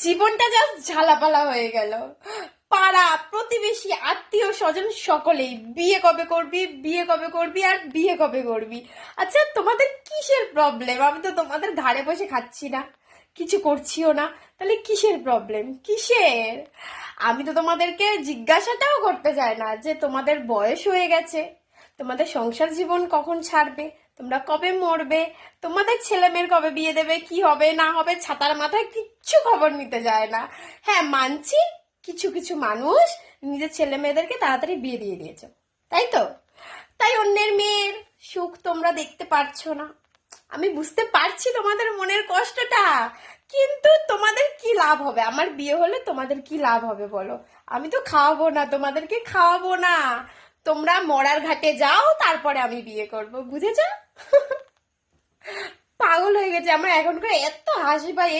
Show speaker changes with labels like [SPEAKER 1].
[SPEAKER 1] জীবনটা জাস্ট ঝালাপালা হয়ে গেল। পাড়া প্রতিবেশী আত্মীয় স্বজন সকলেই বিয়ে কবে করবি, বিয়ে কবে করবি, আর বিয়ে কবে করবি। আচ্ছা, তোমাদের কিসের প্রবলেম? আমি তো তোমাদের ঘাড়ে বসে খাচ্ছি না, কিছু করছিও না, তাহলে কিসের প্রবলেম, কিসের? আমি তো তোমাদেরকে জিজ্ঞাসাটাও করতে চাই না যে তোমাদের বয়স হয়ে গেছে, তোমাদের সংসার জীবন কখন ছাড়বে, তোমরা কবে মরবে, তোমাদের ছেলে মেয়ের কবে বিয়ে দেবে, কি হবে না হবে, ছাতার মাথায় কিচ্ছু খবর নিতে যায় না। হ্যাঁ, মানছি কিছু কিছু মানুষ নিজের ছেলে মেয়েদেরকে তাড়াতাড়ি বিয়ে দিয়ে দিয়েছে, তাই তো? তাই অন্যের মেয়ের সুখ তোমরা দেখতে পারছো না। আমি বুঝতে পারছি তোমাদের মনের কষ্টটা, কিন্তু তোমাদের কি লাভ হবে? আমার বিয়ে হলে তোমাদের কি লাভ হবে বলো? আমি তো খাওয়াবো না, তোমাদেরকে খাওয়াবো না। তোমরা মরার ঘাটে যাও, তারপরে আমি বিয়ে করব, বুঝেছো? পাগল হয়ে গেছে আমার, এখনকার এত হাসি পায়।